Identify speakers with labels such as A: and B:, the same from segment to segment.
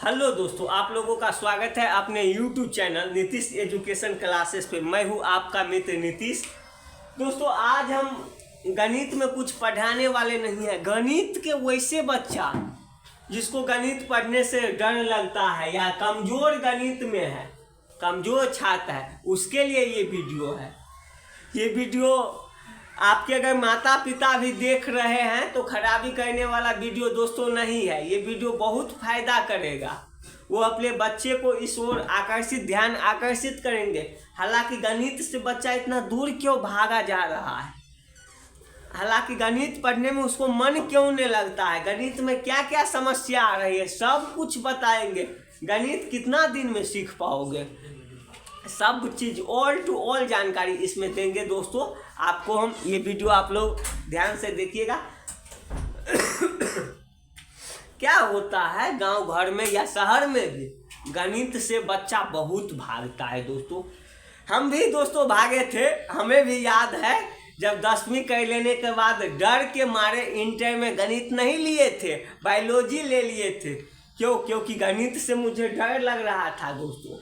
A: Hello दोस्तों, आप लोगों का स्वागत है अपने YouTube channel Nitish education classes पे। मैं हूँ आपका मित्र नीतीश। दोस्तों, आज हम गणित में कुछ पढ़ाने वाले नहीं है। गणित के वैसे बच्चा जिसको गणित पढ़ने से डर लगता है या कमजोर गणित में है, कमजोर छात्र है, उसके लिए ये वीडियो है। ये वीडियो आपके अगर माता पिता भी देख रहे हैं तो खराबी करने वाला वीडियो दोस्तों नहीं है। ये वीडियो बहुत फायदा करेगा। वो अपने बच्चे को इस ओर ध्यान आकर्षित करेंगे। हालांकि गणित से बच्चा इतना दूर क्यों भागा जा रहा है, हालांकि गणित पढ़ने में उसको मन क्यों नहीं लगता है, गणित में क्या क्या समस्या आ रही है, सब कुछ बताएंगे। गणित कितना दिन में सीख पाओगे, सब चीज़ ऑल टू ऑल जानकारी इसमें देंगे दोस्तों आपको हम। ये वीडियो आप लोग ध्यान से देखिएगा। क्या होता है गांव घर में या शहर में भी गणित से बच्चा बहुत भागता है दोस्तों। हम भी दोस्तों भागे थे। हमें भी याद है जब 10वीं कर लेने के बाद डर के मारे इंटर में गणित नहीं लिए थे, बायोलॉजी ले लिए थे। क्योंकि गणित से मुझे डर लग रहा था दोस्तों।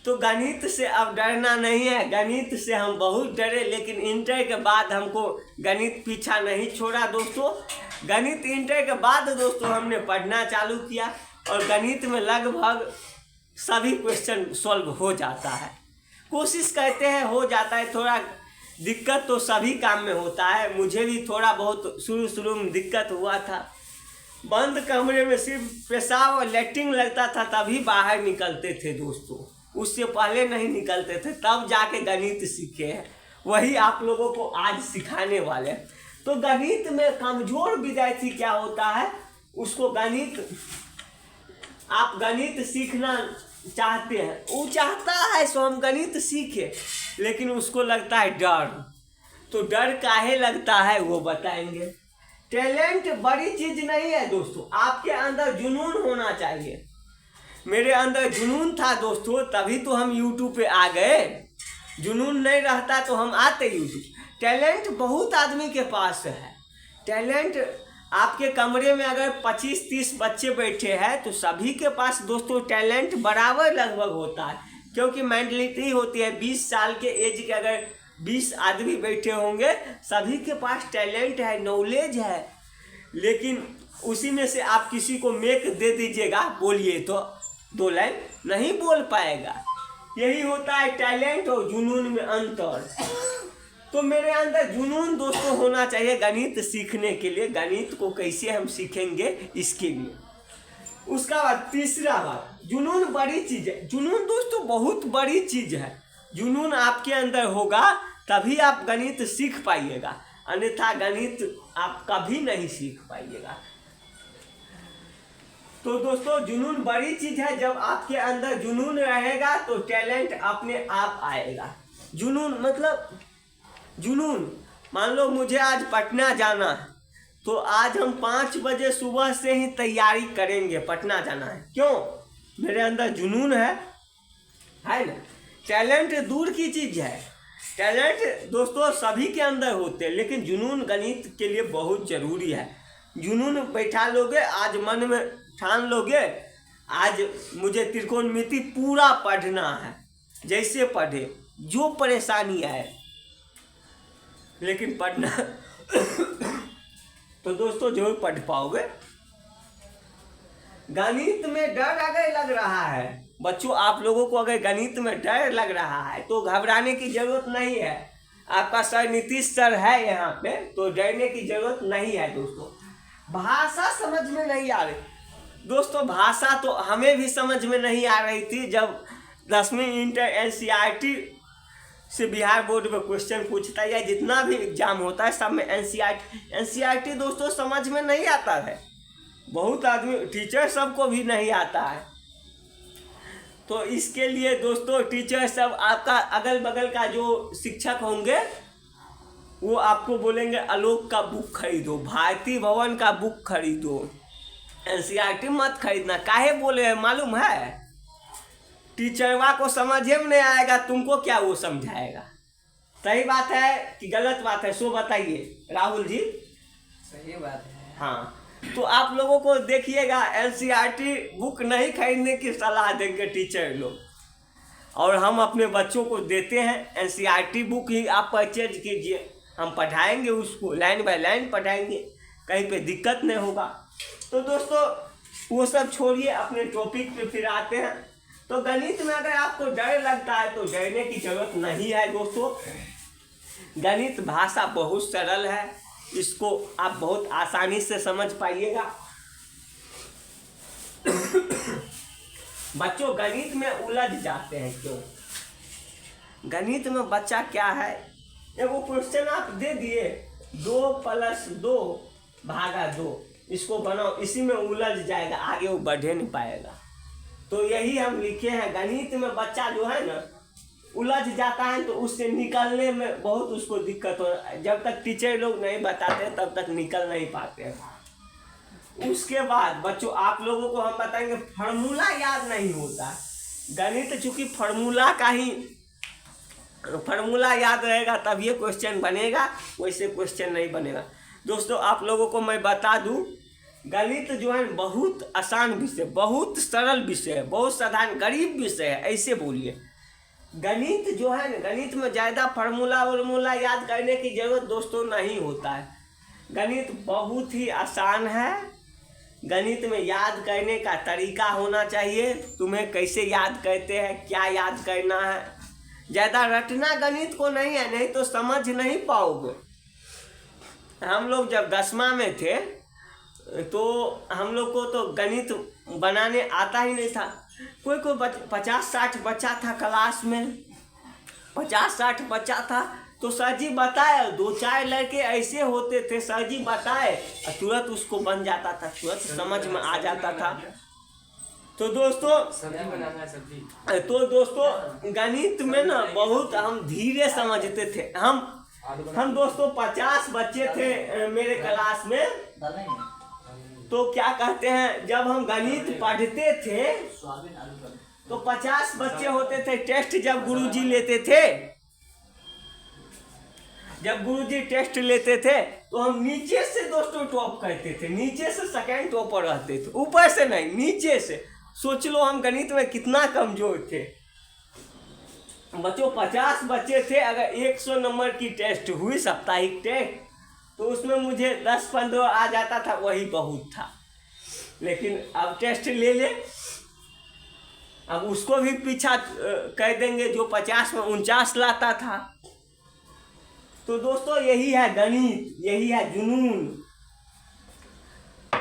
A: तो गणित से अब डरना नहीं है। गणित से हम बहुत डरे, लेकिन इंटर के बाद हमको गणित पीछा नहीं छोड़ा दोस्तों। गणित इंटर के बाद दोस्तों हमने पढ़ना चालू किया और गणित में लगभग सभी क्वेश्चन सॉल्व हो जाता है। कोशिश करते हैं, हो जाता है। थोड़ा दिक्कत तो सभी काम में होता है। मुझे भी थोड़ा बहुत शुरू में दिक्कत हुआ था। बंद कमरे में सिर्फ पेशाब और लैट्रिन लगता था तभी बाहर निकलते थे दोस्तों, उससे पहले नहीं निकलते थे। तब जाके गणित सीखे हैं, वही आप लोगों को आज सिखाने वाले हैं। तो गणित में कमजोर विद्यार्थी क्या होता है, उसको आप गणित सीखना चाहते हैं, वो चाहता है सो हम गणित सीखे, लेकिन उसको लगता है डर। तो डर काहे लगता है वो बताएंगे। टैलेंट बड़ी चीज नहीं है दोस्तों, आपके अंदर जुनून होना चाहिए। मेरे अंदर जुनून था दोस्तों, तभी तो हम YouTube पे आ गए। जुनून नहीं रहता तो हम आते YouTube। टैलेंट बहुत आदमी के पास है। टैलेंट आपके कमरे में अगर 25-30 बच्चे बैठे हैं तो सभी के पास दोस्तों टैलेंट बराबर लगभग होता है। क्योंकि मेंटलिटी होती है, 20 साल के एज के अगर 20 आदमी बैठे होंगे, सभी के पास टैलेंट है, नॉलेज है। लेकिन उसी में से आप किसी को मेक दे दीजिएगा, बोलिए तो 2 लाइन नहीं बोल पाएगा। यही होता है टैलेंट और जुनून में अंतर। तो मेरे अंदर जुनून दोस्तों होना चाहिए गणित सीखने के लिए। गणित को कैसे हम सीखेंगे इसके लिए। उसका बाद तीसरा बात, जुनून बड़ी चीज है। जुनून दोस्तों बहुत बड़ी चीज है। जुनून आपके अंदर होगा तभी आप गणित सीख पाइएगा, अन्यथा गणित आप कभी नहीं सीख पाइएगा। तो दोस्तों जुनून बड़ी चीज है। जब आपके अंदर जुनून रहेगा तो टैलेंट अपने आप आएगा। जुनून मतलब जुनून, मान लो मुझे आज पटना जाना है तो आज हम 5 बजे सुबह से ही तैयारी करेंगे, पटना जाना है। क्यों? मेरे अंदर जुनून है ना। टैलेंट दूर की चीज है। टैलेंट दोस्तों सभी के अंदर होते हैं, लेकिन जुनून गणित के लिए बहुत जरूरी है। जुनून बैठा लोगे, आज मन में ठान लोगे आज मुझे त्रिकोणमिति पूरा पढ़ना है, जैसे पढ़े जो परेशानी आए, लेकिन पढ़ना तो दोस्तों जरूर पढ़ पाओगे। गणित में डर अगर लग रहा है बच्चों, आप लोगों को अगर गणित में डर लग रहा है तो घबराने की जरूरत नहीं है। आपका सर नीतीश सर है यहाँ पे, तो डरने की जरूरत नहीं है दोस्तों। भाषा समझ में नहीं आ रही दोस्तों, भाषा तो हमें भी समझ में नहीं आ रही थी जब 10वीं इंटर NCERT से बिहार बोर्ड में क्वेश्चन पूछता है या जितना भी एग्जाम होता है सब में NCERT दोस्तों समझ में नहीं आता है। बहुत आदमी टीचर सबको भी नहीं आता है। तो इसके लिए दोस्तों टीचर सब आपका अगल बगल का जो शिक्षक होंगे वो आपको बोलेंगे आलोक का बुक खरीदो, भारती भवन का बुक खरीदो, NCERT मत खरीदना। काहे बोले हैं मालूम है? टीचरवा को समझे में नहीं आएगा, तुमको क्या वो समझाएगा। सही बात है कि गलत बात है, सो बताइए राहुल जी।
B: सही बात है।
A: हाँ, तो आप लोगों को देखिएगा एनसीईआरटी बुक नहीं खरीदने की सलाह देंगे टीचर लोग, और हम अपने बच्चों को देते हैं एनसीईआरटी बुक ही आप परचेज कीजिए, हम पढ़ाएंगे उसको, लाइन बाय लाइन पढ़ाएंगे, कहीं पे दिक्कत नहीं होगा। तो दोस्तों वो सब छोड़िए, अपने टॉपिक पे फिर आते हैं। तो गणित में अगर आपको डर लगता है तो डरने की जरूरत नहीं है दोस्तों। गणित भाषा बहुत सरल है, इसको आप बहुत आसानी से समझ पाइएगा। बच्चों गणित में उलझ जाते हैं क्यों? गणित में बच्चा क्या है, एगो क्वेश्चन आप दे दिए 2 + 2 / 2, इसको बनाओ, इसी में उलझ जाएगा, आगे वो बढ़े नहीं पाएगा। तो यही हम लिखे हैं, गणित में बच्चा जो है ना उलझ जाता है, तो उससे निकलने में बहुत उसको दिक्कत हो, जब तक टीचर लोग नहीं बताते तब तक निकल नहीं पाते हैं। उसके बाद बच्चों आप लोगों को हम बताएंगे फार्मूला याद नहीं होता। गणित चूंकि फार्मूला याद रहेगा तब ये क्वेश्चन बनेगा, वैसे क्वेश्चन नहीं बनेगा। दोस्तों आप लोगों को मैं बता दूं, गणित जो है बहुत आसान विषय, बहुत सरल विषय है, बहुत साधारण गरीब विषय है, ऐसे बोलिए। गणित जो है ना, गणित में ज़्यादा फार्मूला याद करने की जरूरत दोस्तों नहीं होता है। गणित बहुत ही आसान है। गणित में याद करने का तरीका होना चाहिए, तुम्हें कैसे याद करते हैं, क्या याद करना है। ज़्यादा रटना गणित को नहीं है, नहीं तो समझ नहीं पाओगे। हम लोग जब 10वां में थे तो हम लोग को तो गणित बनाने आता ही नहीं था। कोई 50-60 बच्चा था क्लास में, 50-60 बच्चा था, तो सर जी बताए, 2-4 लड़के ऐसे होते थे, सर जी बताए तुरंत उसको बन जाता था, तुरंत समझ में आ जाता था। तो दोस्तों गणित में ना बहुत हम धीरे समझते थे। हम दोस्तों 50 बच्चे थे मेरे क्लास में, तो क्या कहते हैं, जब हम गणित पढ़ते थे तो 50 बच्चे होते थे। टेस्ट जब गुरुजी लेते थे, तो हम नीचे से दोस्तों टॉप करते थे, नीचे से सेकंड टॉपर रहते थे, ऊपर से नहीं, नीचे से। सोच लो हम गणित में कितना कमजोर थे। बच्चों 50 बच्चे थे, अगर 100 नंबर की टेस्ट हुई, साप्ताहिक टेस्ट, तो उसमें मुझे 10-15 आ जाता था, वही बहुत था। लेकिन अब टेस्ट ले अब उसको भी पीछा कह देंगे जो 50 में 49 लाता था। तो दोस्तों यही है गणित, यही है जुनून।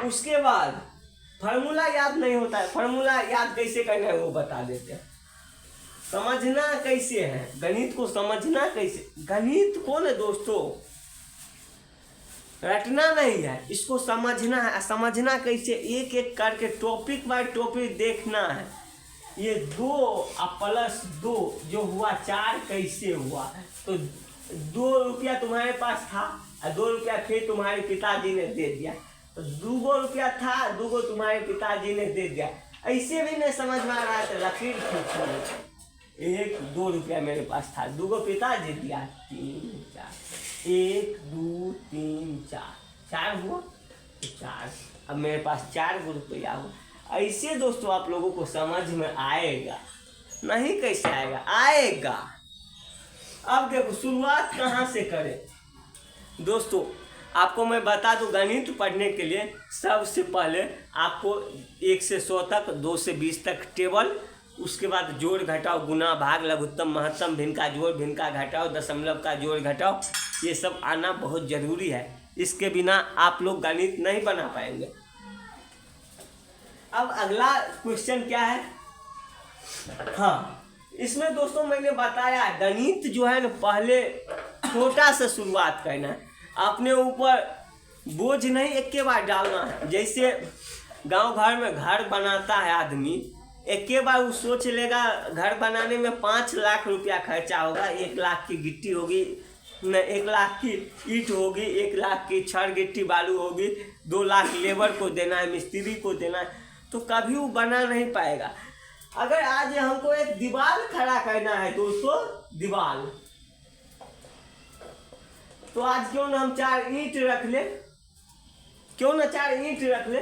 A: उसके बाद फार्मूला याद नहीं होता है। फार्मूला याद कैसे करना है वो बता देते हैं। समझना कैसे है गणित को, समझना कैसे, गणित को ना दोस्तों रटना नहीं है, इसको समझना है। समझना कैसे, एक एक करके टॉपिक बाय टॉपिक देखना है। ये 2 + 2 जो हुआ 4 कैसे हुआ। तो 2 रुपया तुम्हारे पास था और 2 रुपया फिर तुम्हारे पिताजी ने दे दिया, तो 2 रुपया था, 2 तुम्हारे पिताजी ने दे दिया। ऐसे भी नहीं समझ में आ रहा है तो लकीर खींचो। 1-2 रुपया मेरे पास था, 2 पिताजी दिया, 3-4, 1 2 3 4 हुआ, तो 4। अब मेरे पास 4 रुपया हुआ। ऐसे दोस्तों आप लोगों को समझ में आएगा, नहीं कैसे आएगा, आएगा। अब देखो शुरुआत कहाँ से करें। दोस्तों आपको मैं बता दूं, गणित पढ़ने के लिए सबसे पहले आपको 1 से 100 तक, 2 से 20 तक टेबल, उसके बाद जोड़ घटाओ, गुना भाग, लघुत्तम महत्तम, भिन्न का जोड़, भिन्न का घटाओ, दशमलव का जोड़ घटाओ, ये सब आना बहुत ज़रूरी है। इसके बिना आप लोग गणित नहीं बना पाएंगे। अब अगला क्वेश्चन क्या है, हाँ इसमें दोस्तों मैंने बताया गणित जो है ना पहले छोटा से शुरुआत करना है, अपने ऊपर बोझ नहीं एक के बार डालना है। जैसे गांव घर में घर बनाता है आदमी, एक के बार वो सोच लेगा घर बनाने में 5 लाख रुपया खर्चा होगा, 1 लाख की गिट्टी होगी, न 1 लाख की ईंट होगी, 1 लाख की छड़ गिट्टी बालू होगी, 2 लाख लेबर को देना है, मिस्त्री को देना है, तो कभी वो बना नहीं पाएगा। अगर आज हमको एक दीवार खड़ा करना है दोस्तों, दीवार, तो आज क्यों ना हम 4 ईंट रख ले, क्यों ना 4 ईंट रख ले,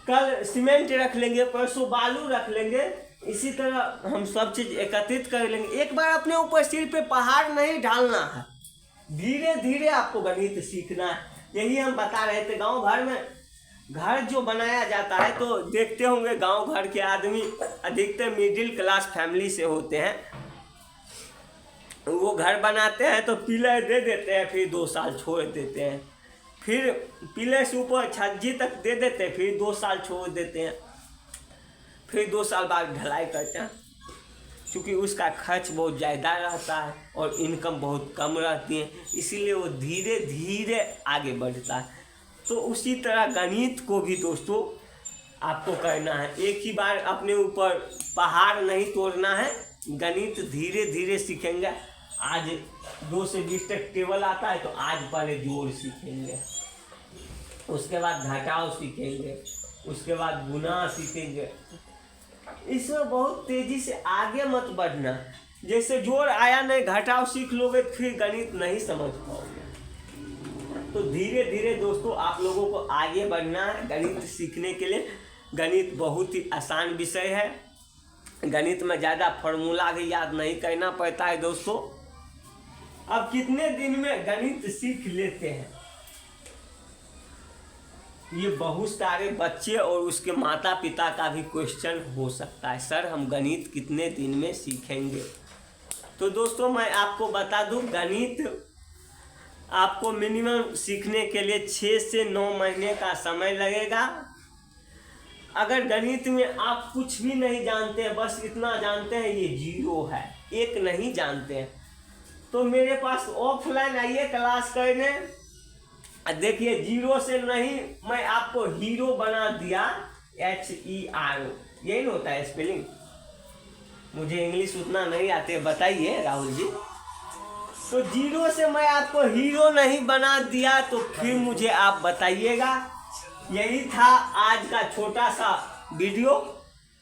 A: कल सीमेंट रख लेंगे, परसों बालू रख लेंगे, इसी तरह हम सब चीज़ एकत्रित कर लेंगे। एक बार अपने ऊपर सिर पे पहाड़ नहीं डालना है, धीरे धीरे आपको गणित सीखना है। यही हम बता रहे थे। गांव घर में घर जो बनाया जाता है, तो देखते होंगे गांव घर के आदमी अधिकतर मिडिल क्लास फैमिली से होते हैं। वो घर बनाते हैं तो पिलर दे देते हैं, फिर 2 साल छोड़ देते हैं, फिर पिलर से ऊपर छज्जी तक दे देते हैं, फिर 2 साल छोड़ देते हैं, फिर 2 साल बाद ढलाई करते हैं, क्योंकि उसका खर्च बहुत ज़्यादा रहता है और इनकम बहुत कम रहती है, इसीलिए वो धीरे धीरे आगे बढ़ता है। तो उसी तरह गणित को भी दोस्तों आपको करना है, एक ही बार अपने ऊपर पहाड़ नहीं तोड़ना है। गणित धीरे धीरे सीखेंगे। आज 2 से 20 तक टेबल आता है, तो आज पहले जोड़ सीखेंगे, उसके बाद घटाव सीखेंगे, उसके बाद गुना सीखेंगे। इसमें बहुत तेजी से आगे मत बढ़ना। जैसे जोड़ आया नहीं, घटाव सीख लोगे तो फिर गणित नहीं समझ पाओगे। तो धीरे धीरे दोस्तों आप लोगों को आगे बढ़ना है गणित सीखने के लिए। गणित बहुत ही आसान विषय है। गणित में ज़्यादा फॉर्मूला भी याद नहीं करना पड़ता है दोस्तों। अब कितने दिन में गणित सीख लेते हैं, ये बहुत सारे बच्चे और उसके माता पिता का भी क्वेश्चन हो सकता है, सर हम गणित कितने दिन में सीखेंगे। तो दोस्तों मैं आपको बता दूं, गणित आपको मिनिमम सीखने के लिए 6 से 9 महीने का समय लगेगा। अगर गणित में आप कुछ भी नहीं जानते हैं, बस इतना जानते हैं ये 0 है, 1 नहीं जानते हैं, तो मेरे पास ऑफलाइन आइए क्लास करने। देखिए 0 से नहीं, मैं आपको हीरो बना दिया, HERO, यही होता है स्पेलिंग। मुझे इंग्लिश उतना नहीं आते, बताइए राहुल जी। तो 0 से मैं आपको हीरो नहीं बना दिया, तो फिर मुझे आप बताइएगा। यही था आज का छोटा सा वीडियो,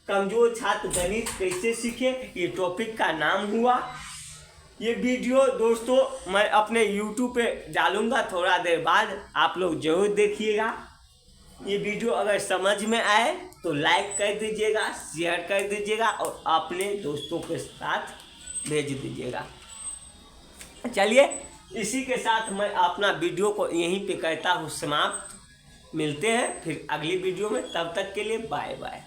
A: कमजोर छात्र गणित कैसे सीखे, ये टॉपिक का नाम हुआ। ये वीडियो दोस्तों मैं अपने YouTube पे डालूंगा थोड़ा देर बाद, आप लोग जरूर देखिएगा। ये वीडियो अगर समझ में आए तो लाइक कर दीजिएगा, शेयर कर दीजिएगा और अपने दोस्तों के साथ भेज दीजिएगा। चलिए इसी के साथ मैं अपना वीडियो को यहीं पे करता हूँ समाप्त। मिलते हैं फिर अगली वीडियो में, तब तक के लिए बाय बाय।